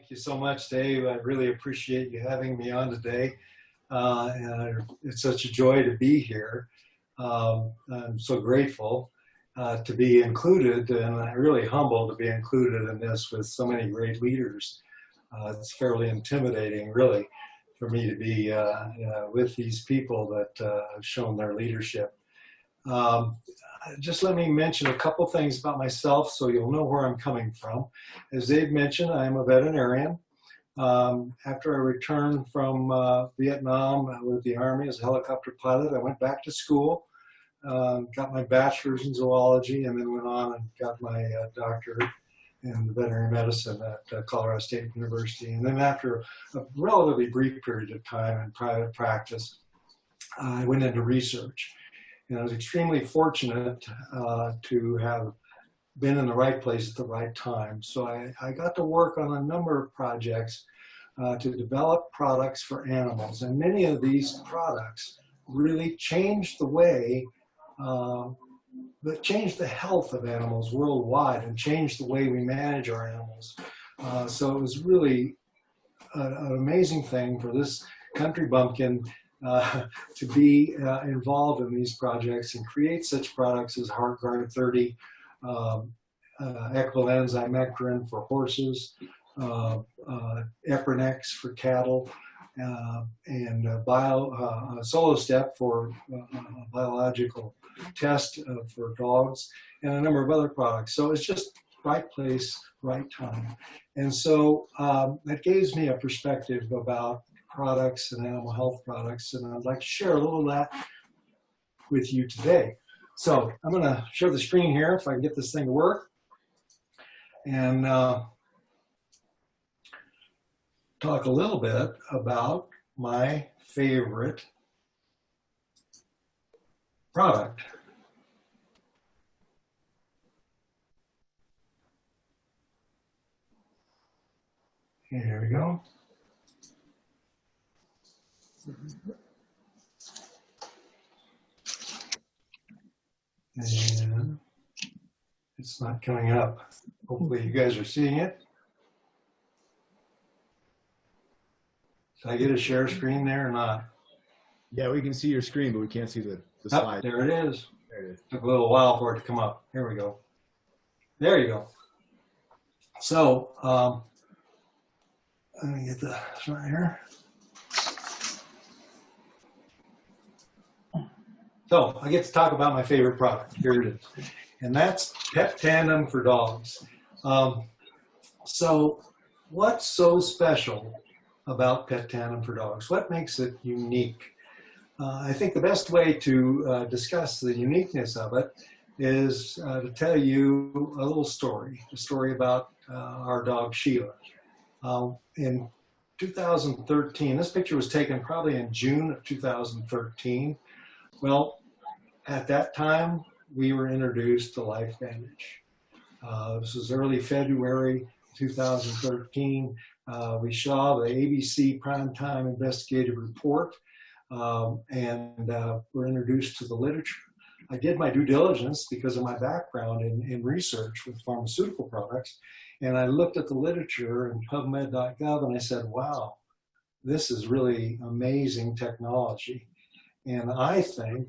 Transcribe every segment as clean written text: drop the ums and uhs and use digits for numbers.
Thank you so much, Dave. I really appreciate you having me on today. It's such a joy to be here. I'm so grateful to be included, and I'm really humbled to be included in this with so many great leaders. It's fairly intimidating, really, for me to be with these people that have shown their leadership. Just let me mention a couple things about myself so you'll know where I'm coming from. As Dave mentioned, I'm a veterinarian. After I returned from Vietnam with the Army as a helicopter pilot, I went back to school, got my bachelor's in zoology, and then went on and got my doctorate in veterinary medicine at Colorado State University. And then after a relatively brief period of time in private practice, I went into research. And I was extremely fortunate to have been in the right place at the right time. So I got to work on a number of projects to develop products for animals. And many of these products really changed the way, that changed the health of animals worldwide and changed the way we manage our animals. So it was really an amazing thing for this country bumpkin to be involved in these projects and create such products as Heartgard 30, Ivermectin for horses, Eprinex for cattle, and Solo Step for biological test for dogs, and a number of other products. So it's just right place, right time. And so that gives me a perspective about products and animal health products, and I'd like to share a little of that with you today. So I'm going to share the screen here if I can get this thing to work, and talk a little bit about my favorite product. Here we go. And it's not coming up. Hopefully you guys are seeing it. Did I get a share screen there or not? Yeah, we can see your screen, but we can't see the slide. There it is. There it is. Took a little while for it to come up. Here we go. There you go. So, let me get this right here. So I get to talk about my favorite product. Here it is. And that's Petandim for dogs. So what's so special about Petandim for dogs? What makes it unique? I think the best way to discuss the uniqueness of it is to tell you a little story, a story about our dog Sheila. In 2013, this picture was taken probably in June of 2013. Well, at that time, we were introduced to Life Bandage. This was early February 2013. We saw the ABC Primetime Investigative Report, and were introduced to the literature. I did my due diligence because of my background in research with pharmaceutical products, and I looked at the literature in PubMed.gov, and I said, wow, this is really amazing technology. And I think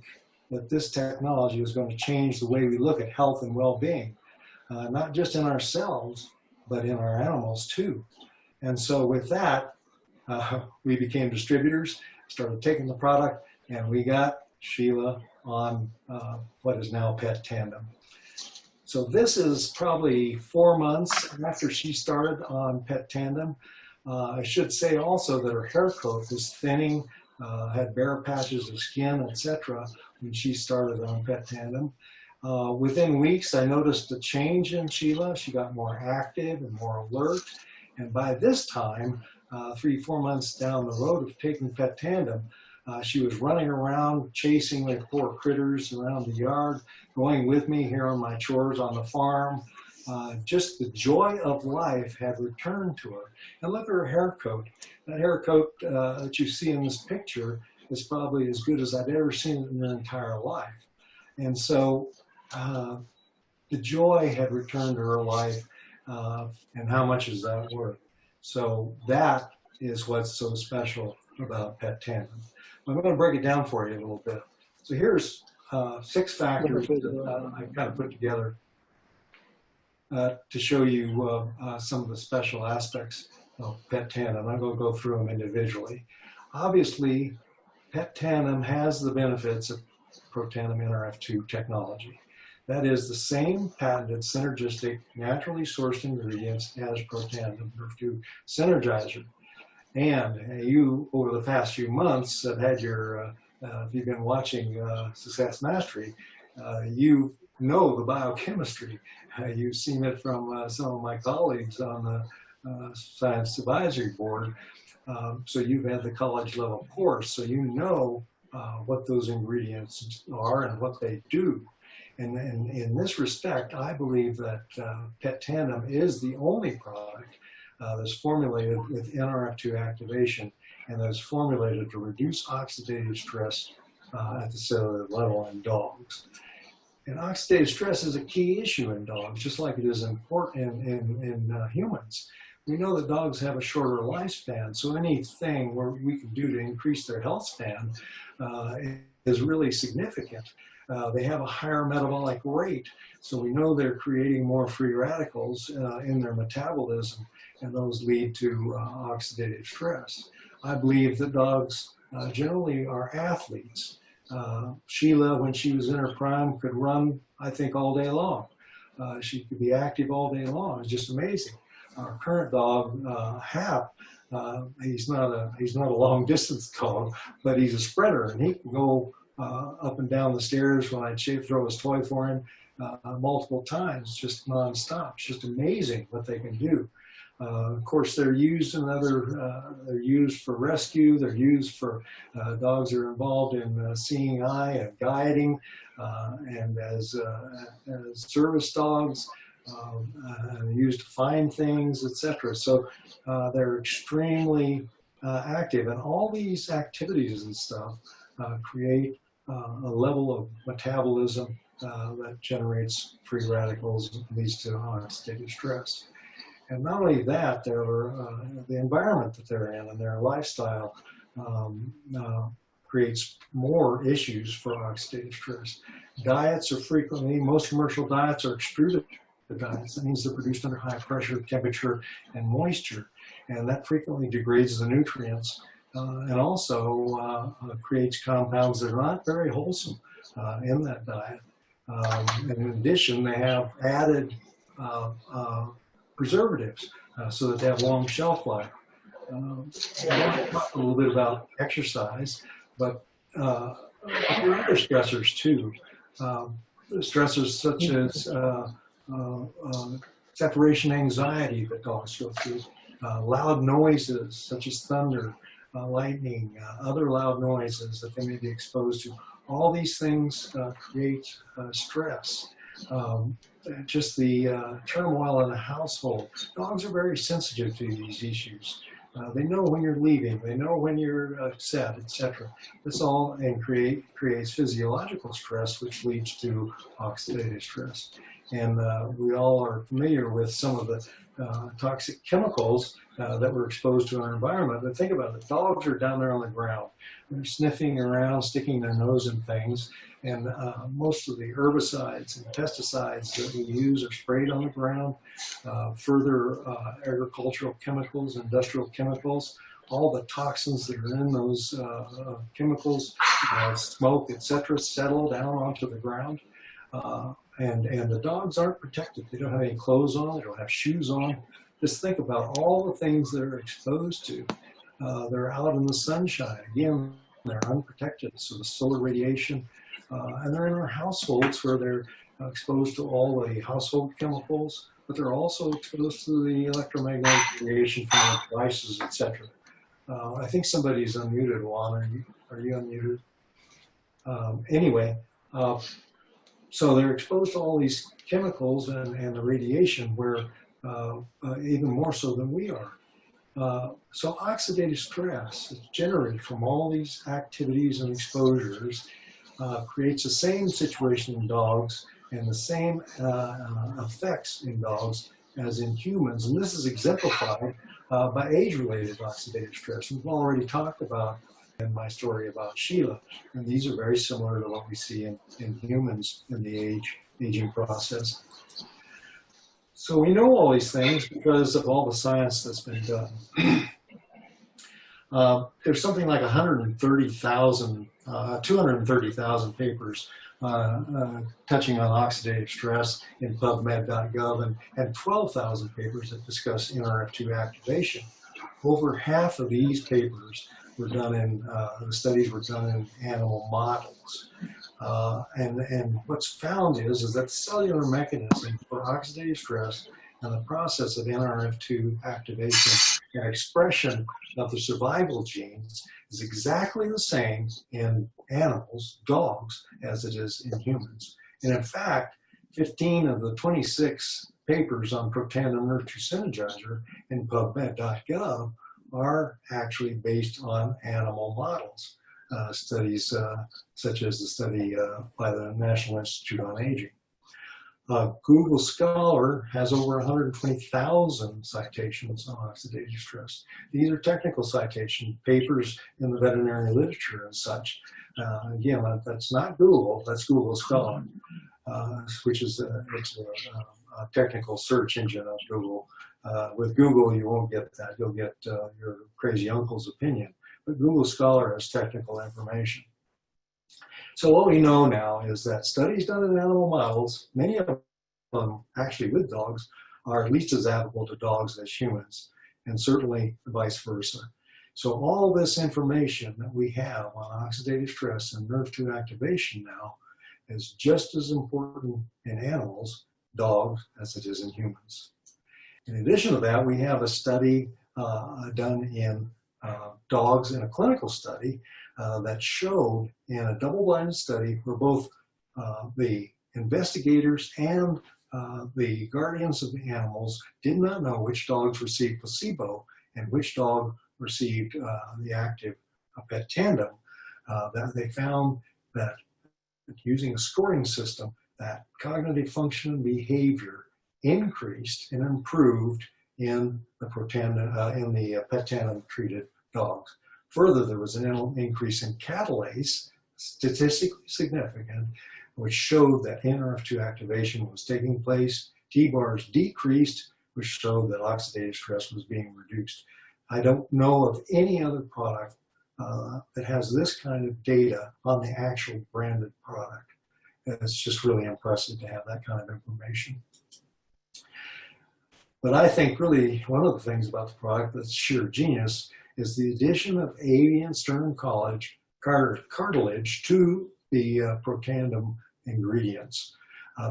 that this technology is going to change the way we look at health and well-being, not just in ourselves, but in our animals too. And so with that, we became distributors, started taking the product, and we got Sheila on what is now Petandim. So this is probably 4 months after she started on Petandim. I should say also that her hair coat was thinning, had bare patches of skin, etc. when she started on Petandim. Within weeks, I noticed a change in Sheila. She got more active and more alert. And by this time, 3-4 months down the road of taking Petandim, she was running around, chasing the poor critters around the yard, going with me here on my chores on the farm. Just the joy of life had returned to her. And look at her hair coat. That hair coat that you see in this picture is probably as good as I've ever seen it in her entire life. And so the joy had returned to her life, and how much is that worth? So that is what's so special about Petandim. I'm going to break it down for you a little bit. So here's 6 factors that I kind of put together to show you some of the special aspects of Petandim. I'm going to go through them individually. Obviously, Petandim has the benefits of Protandim Nrf2 technology. That is the same patented synergistic, naturally sourced ingredients as Protandim Nrf2 Synergizer. And you, over the past few months, have had your, if you've been watching Success Mastery, you know the biochemistry. You've seen it from some of my colleagues on the Science Advisory Board. So you've had the college level course, so you know what those ingredients are and what they do. And in this respect, I believe that Petandim is the only product that's formulated with Nrf2 activation and that's formulated to reduce oxidative stress at the cellular level in dogs. And oxidative stress is a key issue in dogs, just like it is important in humans. We know that dogs have a shorter lifespan, so anything where we can do to increase their health span is really significant. They have a higher metabolic rate, so we know they're creating more free radicals in their metabolism, and those lead to oxidative stress. I believe that dogs generally are athletes. Sheila, when she was in her prime, could run, I think, all day long. She could be active all day long. It's just amazing. Our current dog, Hap, he's not a long distance dog, but he's a sprinter, and he can go up and down the stairs when I throw his toy for him multiple times, just nonstop. It's just amazing what they can do. Of course, they're used in they're used for rescue. They're used for dogs that are involved in seeing eye and guiding, and as service dogs, used to find things, etc. So they're extremely active, and all these activities and stuff create a level of metabolism that generates free radicals and leads to oxidative stress. And not only that, the environment that they're in and their lifestyle creates more issues for oxidative stress. Diets are frequently, most commercial diets are extruded diets. That means they're produced under high pressure, temperature, and moisture. And that frequently degrades the nutrients and also creates compounds that are not very wholesome in that diet. And in addition, they have added preservatives so that they have long shelf life. I want to talk a little bit about exercise, but there are other stressors too. Stressors such as separation anxiety that dogs go through, loud noises such as thunder, lightning, other loud noises that they may be exposed to. All these things create stress. Just the turmoil in a household. Dogs are very sensitive to these issues. They know when you're leaving. They know when you're upset, etc. This all creates physiological stress, which leads to oxidative stress. And we all are familiar with some of the toxic chemicals that we're exposed to in our environment. But think about it. Dogs are down there on the ground. They're sniffing around, sticking their nose in things. And most of the herbicides and pesticides that we use are sprayed on the ground. Further agricultural chemicals, industrial chemicals, all the toxins that are in those chemicals, smoke, etc., settle down onto the ground. And the dogs aren't protected. They don't have any clothes on. They don't have shoes on. Just think about all the things they're exposed to. They're out in the sunshine. Again, they're unprotected. So the solar radiation. And they're in our households where they're exposed to all the household chemicals, but they're also exposed to the electromagnetic radiation from their devices, etc. I think somebody's unmuted, Juan. Are you unmuted? Anyway, so they're exposed to all these chemicals and the radiation where even more so than we are. So oxidative stress is generated from all these activities and exposures creates the same situation in dogs and the same effects in dogs as in humans. And this is exemplified by age-related oxidative stress. We've already talked about in my story about Sheila, and these are very similar to what we see in humans in the aging process. So we know all these things because of all the science that's been done. There's something like 230,000 papers touching on oxidative stress in PubMed.gov and 12,000 papers that discuss Nrf2 activation. Over half of these papers were done in, the studies were done in animal models. And what's found is that the cellular mechanism for oxidative stress and the process of Nrf2 activation and expression of the survival genes is exactly the same in animals, dogs, as it is in humans. And in fact, 15 of the 26 papers on Protandim Nrf2 synergizer in PubMed.gov are actually based on animal models, studies such as the study by the National Institute on Aging. Google Scholar has over 120,000 citations on oxidative stress. These are technical citation papers in the veterinary literature and such. Again, that's not Google, that's Google Scholar, which is a technical search engine of Google. With Google, you won't get that. You'll get your crazy uncle's opinion. But Google Scholar has technical information. So what we know now is that studies done in animal models, many of them actually with dogs, are at least as applicable to dogs as humans, and certainly vice versa. So all this information that we have on oxidative stress and Nrf2 activation now is just as important in animals, dogs, as it is in humans. In addition to that, we have a study done in dogs in a clinical study that showed in a double-blinded study where both the investigators and the guardians of the animals did not know which dogs received placebo and which dog received the active Petandim, that they found that using a scoring system, that cognitive function and behavior increased and improved in the Petandim treated dogs. Further, there was an increase in catalase, statistically significant, which showed that Nrf2 activation was taking place. T-bars decreased, which showed that oxidative stress was being reduced. I don't know of any other product that has this kind of data on the actual branded product. It's just really impressive to have that kind of information. But I think really one of the things about the product that's sheer genius is the addition of avian sternum cartilage to the Protandim ingredients.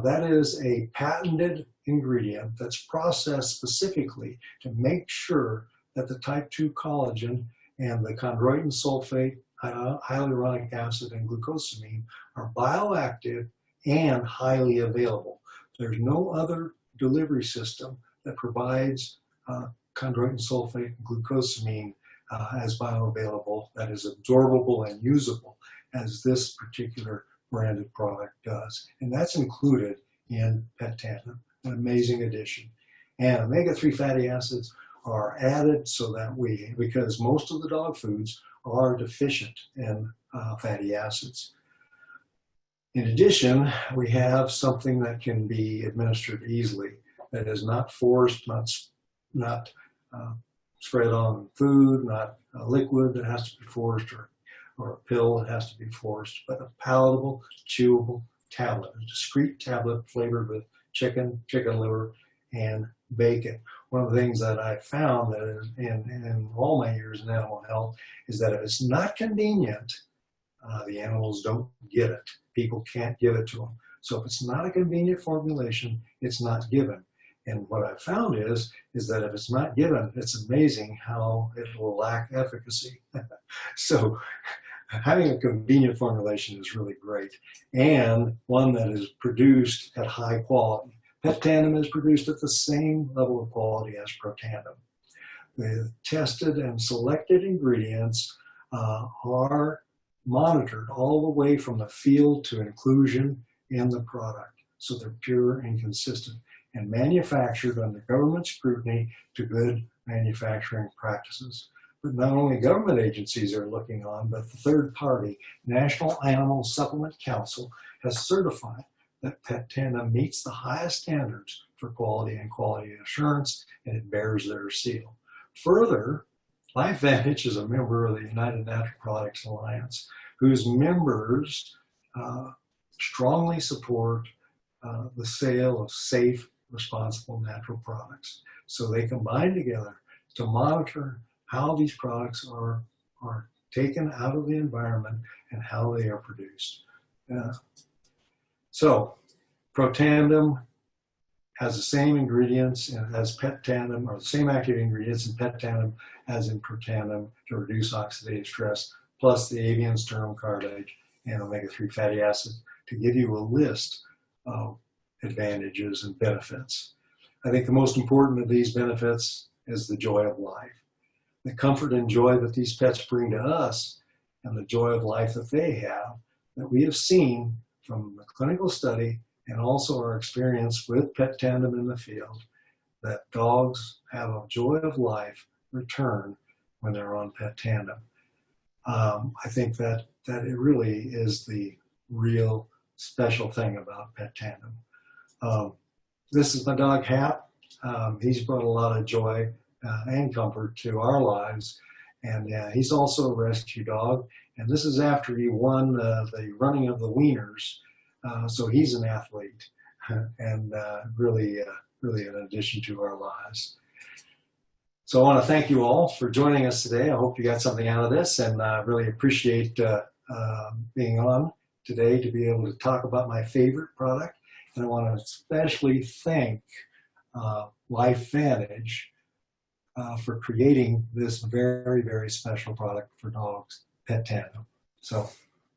That is a patented ingredient that's processed specifically to make sure that the type 2 collagen and the chondroitin sulfate, hyaluronic acid, and glucosamine are bioactive and highly available. There's no other delivery system that provides chondroitin sulfate and glucosamine as bioavailable, that is absorbable and usable as this particular branded product does. And that's included in Petandim, an amazing addition. And omega-3 fatty acids are added so that because most of the dog foods are deficient in fatty acids. In addition, we have something that can be administered easily, that is not forced, not spread on food, not a liquid that has to be forced or a pill that has to be forced, but a palatable, chewable tablet, a discrete tablet flavored with chicken liver, and bacon. One of the things that I found that is in all my years in animal health is that if it's not convenient, the animals don't get it. People can't give it to them. So if it's not a convenient formulation, it's not given. And what I found is that if it's not given, it's amazing how it will lack efficacy. So having a convenient formulation is really great, and one that is produced at high quality. Petandim is produced at the same level of quality as Protandim. The tested and selected ingredients are monitored all the way from the field to inclusion in the product, so they're pure and consistent, and manufactured under government scrutiny to good manufacturing practices. But not only government agencies are looking on, but the third party, National Animal Supplement Council, has certified that Petandim meets the highest standards for quality and quality assurance, and it bears their seal. Further, LifeVantage is a member of the United Natural Products Alliance, whose members strongly support the sale of safe, responsible natural products. So they combine together to monitor how these products are taken out of the environment and how they are produced. So Protandim has the same ingredients as Petandim, or the same active ingredients in Petandim as in Protandim to reduce oxidative stress, plus the avian serum cartilage and omega-3 fatty acid to give you a list of advantages and benefits. I think the most important of these benefits is the joy of life. The comfort and joy that these pets bring to us and the joy of life that they have, that we have seen from the clinical study and also our experience with Petandim in the field, that dogs have a joy of life return when they're on Petandim. I think that it really is the real special thing about Petandim. This is my dog Hap. He's brought a lot of joy and comfort to our lives, and he's also a rescue dog. And this is after he won the running of the wieners, so he's an athlete, and really an addition to our lives. So I want to thank you all for joining us today. I hope you got something out of this, and really appreciate being on today to be able to talk about my favorite product. And I want to especially thank LifeVantage for creating this very, very special product for dogs, Petandim. So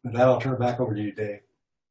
with that, I'll turn it back over to you, Dave.